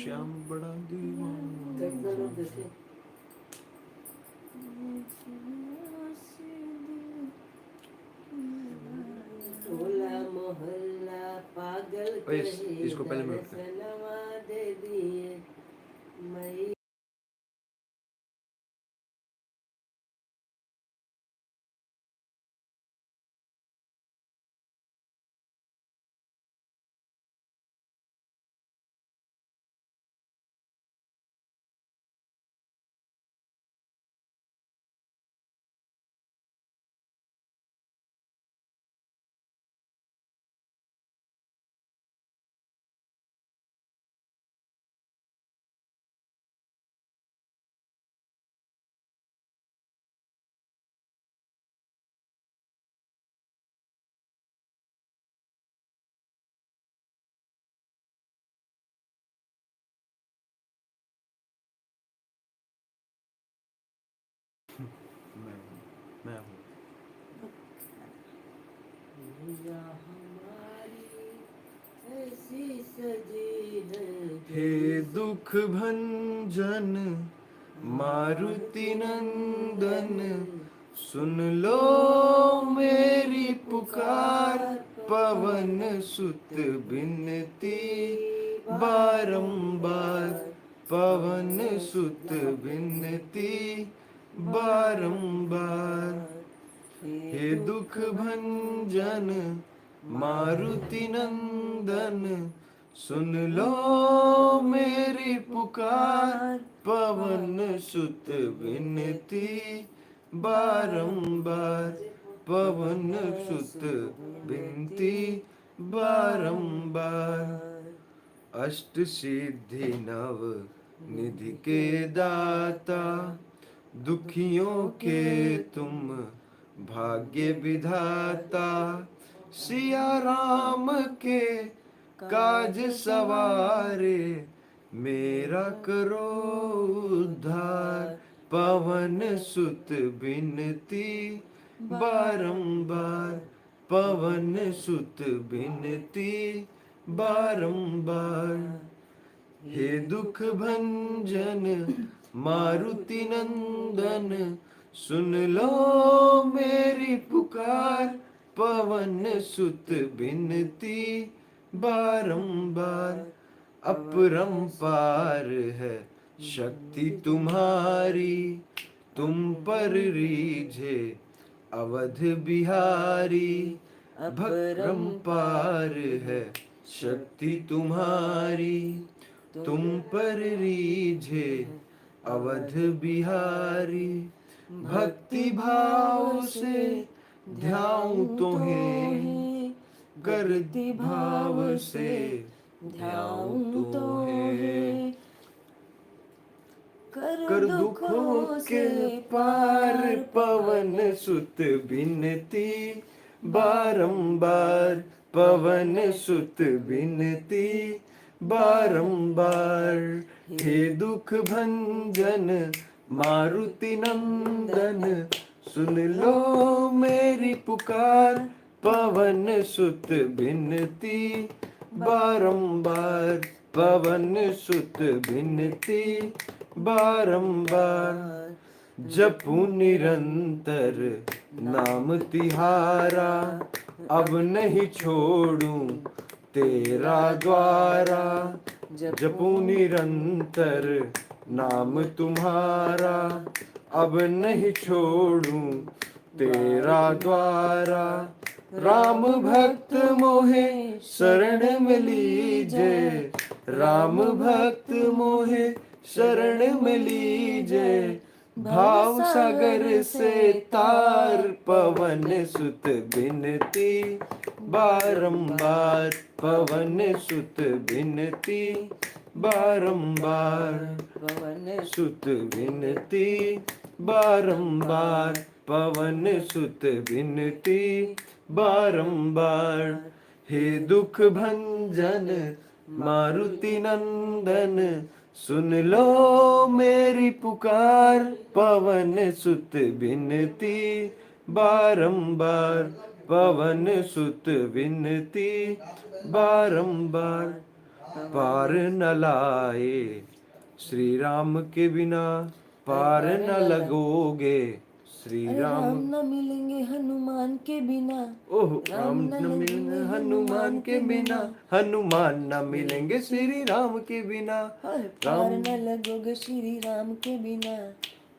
श्याम बड़ा दीवाना। टोला मोहल्ला पागल कहे इसको पहले मैं दरस नवा दे दिए मैं मैं हूँ। दुनिया हमारी ऐसी सजी है हे दुख भंजन मारुति नंदन, सुन लो मेरी पुकार, पवन सुत बिनती बारंबार, पवन सुत बिनती बारंबार। हे दुख भंजन मारुति नंदन, सुन लो मेरी पुकार, पवन सुत बिनती बारंबार, पवन सुत बिनती बारंबार। अष्ट सिद्धि नव निधि के दाता, दुखियों के तुम भाग्य विधाता, सिया राम के काज सवारे, मेरा करो उद्धार, पवन सुत बिनती बारंबार, पवन सुत बिनती बारंबार। हे दुख भंजन मारुति नंदन, सुन लो मेरी पुकार, पवन सुत बिनती बारंबार। अपरंपार है शक्ति तुम्हारी, तुम पर रीझे अवध बिहारी, अपरंपार है शक्ति तुम्हारी, तुम पर रीझे अवध बिहारी। भक्ति भाव से ध्याऊं तुम्हें, करती भाव से ध्याऊं तुम्हें, कर दुखों के पार, पवन सुत बिनती बारंबार, पवन सुत बिनती बारंबार। हे दुख भंजन मारुति नंदन, सुन लो मेरी पुकार, पवन सुत बिनती बारंबार, पवन सुत बिनती बारंबार। जपू निरंतर नाम तिहारा, अब नहीं छोड़ूं तेरा द्वारा। जपू निरंतर नाम तुम्हारा, अब नहीं छोड़ूं तेरा द्वारा। राम भक्त मोहे शरण में लीजे, राम भक्त मोहे शरण में लीजे। भाव सागर से तार, पवन सुत बिनती बारंबार, पवन सुत बिनती बारंबार, पवन सुत बिनती बारंबार, पवन सुत बिनती बारंबार। हे दुख भंजन मारुति नंदन, सुन लो मेरी पुकार, पवन सुत बिनती बारंबार, पवन सुत बिनती बारंबार। पार न लाए, श्री राम के बिना पार न लगोगे, श्री अरे राम। राम न मिलेंगे हनुमान के बिना, ओह राम न मिलेंगे हनुमान के बिना, हनुमान न मिलेंगे श्री राम के बिना, पार न लगोगे श्री राम के बिना,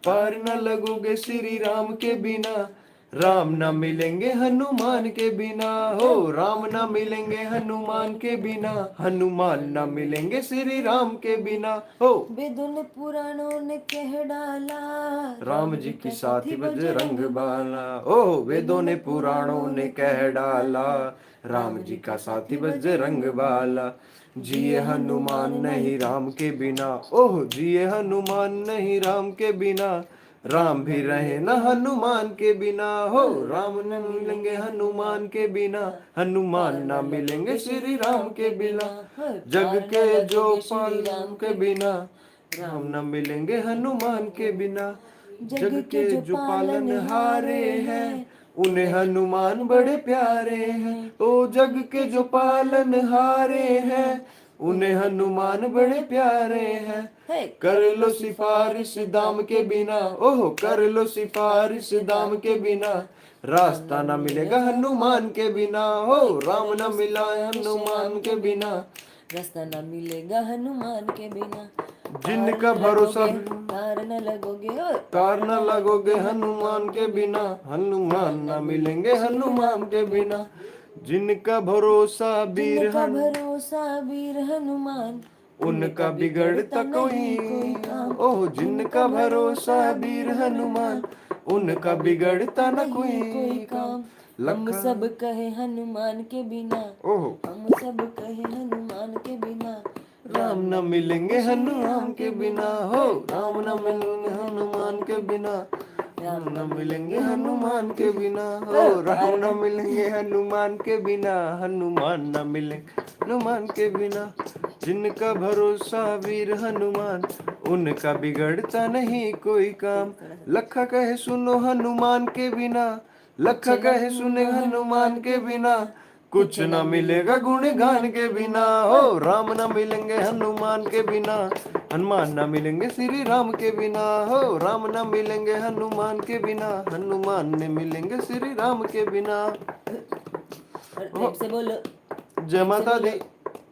पार न लगोगे श्री राम के बिना, राम न मिलेंगे हनुमान के बिना, हो राम न मिलेंगे हनुमान के बिना, हनुमान न मिलेंगे श्री राम के बिना, हो। वेदों ने पुराणों ने कह डाला, राम जी की साथी बजरंग बाला, ओह वेदों ने पुराणों ने कह डाला, राम जी का साथी बजरंग बाला। जिए हनुमान नहीं राम के बिना, ओह जिए हनुमान नहीं राम के बिना, राम भी रहे न हनुमान के बिना, हो राम न मिलेंगे हनुमान के बिना, हनुमान न मिलेंगे श्री राम के बिना, जग के जो पालन के बिना, राम न मिलेंगे हनुमान के बिना, जग के जो पालन हारे हैं, उन्हें हनुमान बड़े प्यारे हैं, ओ जग के जो पालन हारे हैं, उन्हें हनुमान बड़े प्यारे हैं। कर लो सिफारिश दाम के बिना, ओह कर लो सिफारिश दाम के बिना, रास्ता न मिलेगा हनुमान के बिना, हो राम न मिला हनुमान के बिना, रास्ता न मिलेगा हनुमान के बिना, जिनका भरोसा तार न लगोगे, तार न लगोगे हनुमान के बिना, हनुमान न मिलेंगे हनुमान के बिना, जिनका भरोसा वीर भरोसा वीर हनुमान, उनका बिगड़ता कोई काम, ओह जिनका भरोसा वीर हनुमान, उनका बिगड़ता न कोई काम। हम सब कहे हनुमान के बिना, ओह हम सब कहे हनुमान के बिना, राम न मिलेंगे हनुमान के बिना, हो राम न मिलेंगे हनुमान के बिना, राम न मिलेंगे हनुमान के बिना, हो राम न मिलेंगे हनुमान के बिना, हनुमान न मिलेंगे हनुमान के बिना, जिनका भरोसा वीर हनुमान, उनका बिगड़ता नहीं कोई काम। लखा कहे सुनो हनुमान के बिना, लखा कहे सुने हनुमान के बिना, कुछ न मिलेगा गुण गान के बिना, हो राम न मिलेंगे हनुमान के बिना, हनुमान न मिलेंगे श्री राम के बिना, हो राम न मिलेंगे हनुमान के बिना, हनुमान न मिलेंगे श्री राम के बिना। से बोलो जय माता दी,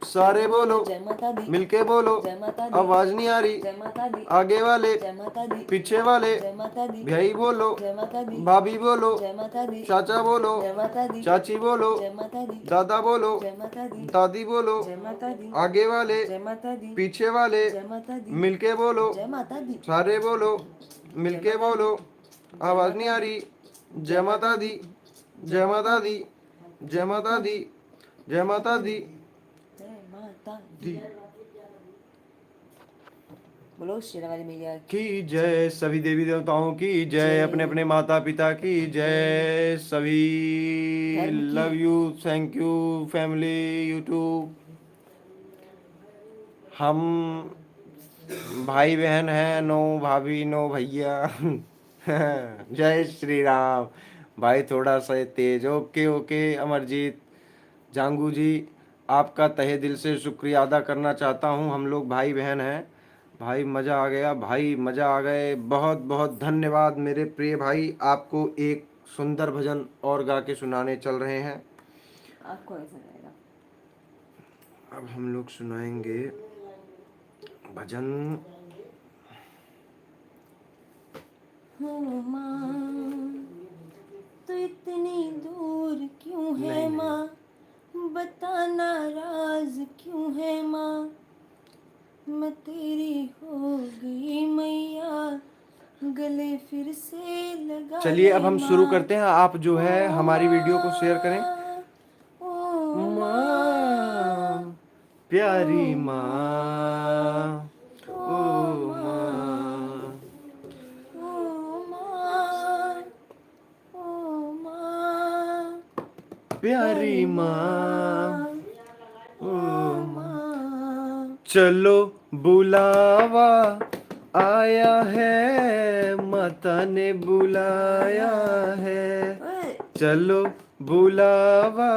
सारे बोलो जय माता दी, मिलके बोलो, जय माता दी, आवाज नहीं आ रही, जय माता दी, आगे वाले जय माता दी, पीछे वाले, जय माता दी, भाई बोलो, जय माता दी, भाभी बोलो, जय माता दी, चाचा बोलो, जय माता दी, चाची बोलो, जय माता दी, दादा बोलो, जय माता दी, दादी बोलो, जय माता दी, आगे वाले जय माता दी, पीछे वाले जय माता दी, मिलके बोलो, जय माता दी, सारे बोलो मिलके बोलो, आवाज नहीं आ रही, जय माता दी, जय माता दी, जय माता दी, जय माता दी, जय माता दी। बोलो शेरावाली मैया की जय, सभी देवी देवताओं की जय, अपने अपने माता पिता की जय, सभी love you, thank you family YouTube. हम भाई बहन हैं, नो भाभी नो भैया। जय श्री राम। भाई थोड़ा सा तेज, ओके ओके। अमरजीत जांगू जी, आपका तहे दिल से शुक्रिया अदा करना चाहता हूँ। हम लोग भाई बहन हैं। भाई मज़ा आ गया, भाई मज़ा आ गए, बहुत बहुत धन्यवाद मेरे प्रिय भाई। आपको एक सुंदर भजन और गा के सुनाने चल रहे हैं। आपको ऐसा रहेगा। अब हम लोग सुनाएंगे भजन। माँ तो इतनी दूर क्यों है माँ, बताना राज क्यों है माँ, मैं तेरी हो गई मैया, गले फिर से लगा। चलिए अब हम शुरू करते हैं। आप जो है हमारी वीडियो को शेयर करें। माँ प्यारी माँ, ओ माँ, प्यारी माँ, ओ माँ। चलो बुलावा आया है, माता ने बुलाया है। चलो बुलावा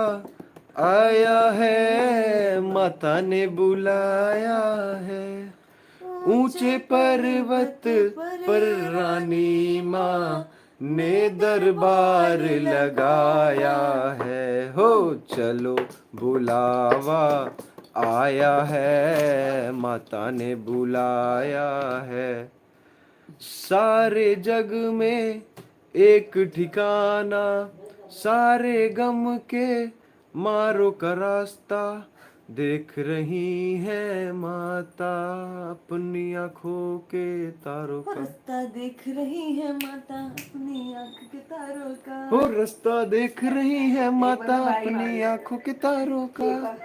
आया है, माता ने बुलाया है, ऊंचे पर्वत पर रानी माँ ने दरबार लगाया है। हो चलो बुलावा आया है, माता ने बुलाया है। सारे जग में एक ठिकाना, सारे गम के मारो का रास्ता, देख रही है माता अपनी आंखों के तारों का। रास्ता देख रही है माता अपनी आंख के तारों का। वो रास्ता देख रही है माता भाई अपनी भाभी। आंखों के तारों का।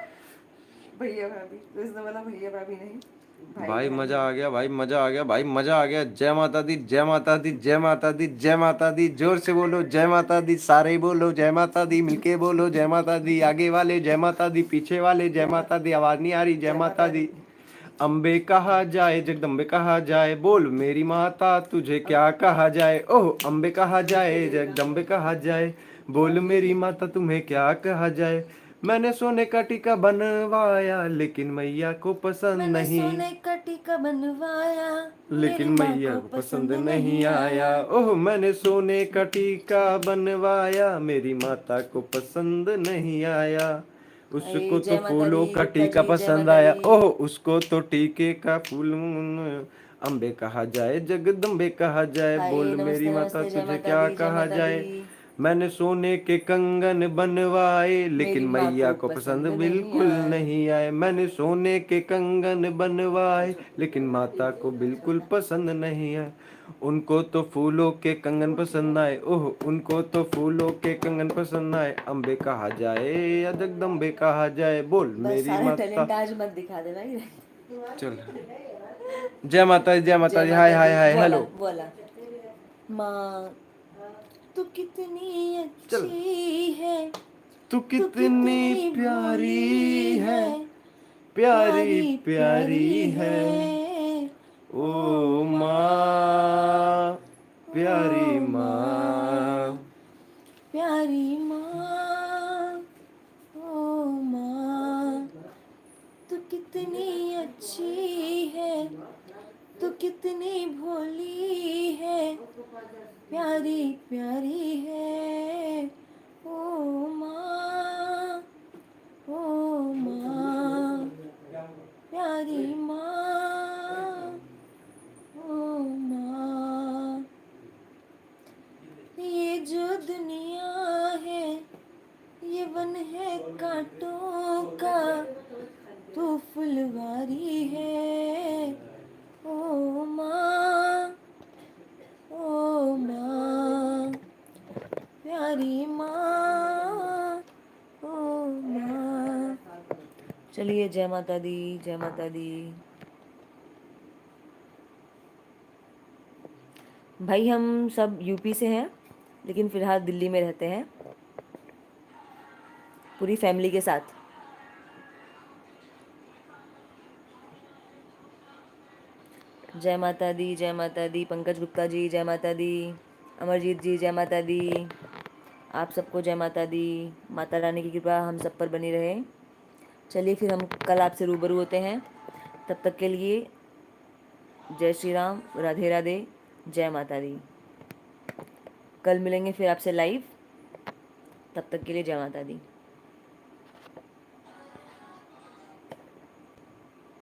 भैया भाभी तो इसने बोला भैया भाभी नहीं, भाई बहन मजा है। आ गया, भाई मजा आ गया, भाई मजा आ गया। जय माता दी, जय माता दी, जय माता दी, जय माता दी। जोर से बोलो जय माता दी, सारे बोलो जय माता दी, मिलके बोलो जय माता दी। आगे वाले जय माता दी, पीछे वाले जय माता दी। आवाज नहीं आ रही, जय माता दी। अम्बे कहा जाए, जगदम्बे कहा जाए, बोल मेरी माता तुझे क्या कहा जाए। ओह अम्बे कहा जाए, जगदम्बे कहा जाए, बोल मेरी माता तुम्हें क्या कहा जाए। मैंने सोने का टीका बनवाया, लेकिन मैया को पसंद मैंने नहीं, सोने का टीका बनवाया, लेकिन मेरी माँ मैया को को पसंद नहीं आया। ओह मैंने सोने का टीका बनवाया, मेरी माता को पसंद नहीं आया। उसको तो जय माता फूलों दी, का गुप्ता टीका जी, जय पसंद माता आया। दी। ओह उसको तो टीके का फूल। अम्बे कहा जाए, जगदम्बे कहा जाए, बोल मेरी नमस्ते माता नमस्ते, जय तुझे माता क्या दी, जय कहा माता जाए। दी। मैंने सोने के कंगन बनवाए, लेकिन मेरी माँ मैया को को पसंद पसंद नहीं बिल्कुल आए। नहीं आए। मैंने सोने के कंगन बनवाए, लेकिन माता को बिल्कुल पसंद नहीं आए। उनको तो फूलों के कंगन पसंद आए। ओह उनको तो फूलों के कंगन पसंद आए। अम्बे कहा जाए या जगदम्बे कहा जाए, बोल बस मेरी सारा माता। टैलेंट आज मत दिखा दे भाई। चल जय माता दी, जय माता जय दी, हाय माता हाय दी, हाय बोला हेलो। बोला। माँ तू कितनी चल अच्छी है, तू तू कितनी कितनी प्यारी भोली है, है, प्यारी प्यारी प्यारी प्यारी है। है। ओ ओ माँ, प्यारी ओ माँ। माँ, प्यारी माँ। ओ माँ तू कितनी अच्छी है, तू कितनी भोली है, प्यारी प्यारी है। ओ माँ, ओ माँ, प्यारी माँ। ओ माँ ये जो दुनिया है, ये वन है कांटों का, तू फुलवारी है। ओ माँ, ओ माँ, प्यारी माँ। ओ माँ। चलिए जय माता दी, जय माता दी। भाई हम सब यूपी से हैं, लेकिन फ़िलहाल दिल्ली में रहते हैं पूरी फैमिली के साथ। जय माता दी, जय माता दी। पंकज गुप्ता जी जय माता दी। अमरजीत जी जय माता दी। आप सबको जय माता दी। माता रानी की कृपा हम सब पर बनी रहे। चलिए फिर हम कल आपसे रूबरू होते हैं। तब तक के लिए जय श्री राम, राधे राधे, जय माता दी। कल मिलेंगे फिर आपसे लाइव। तब तक के लिए जय माता दी।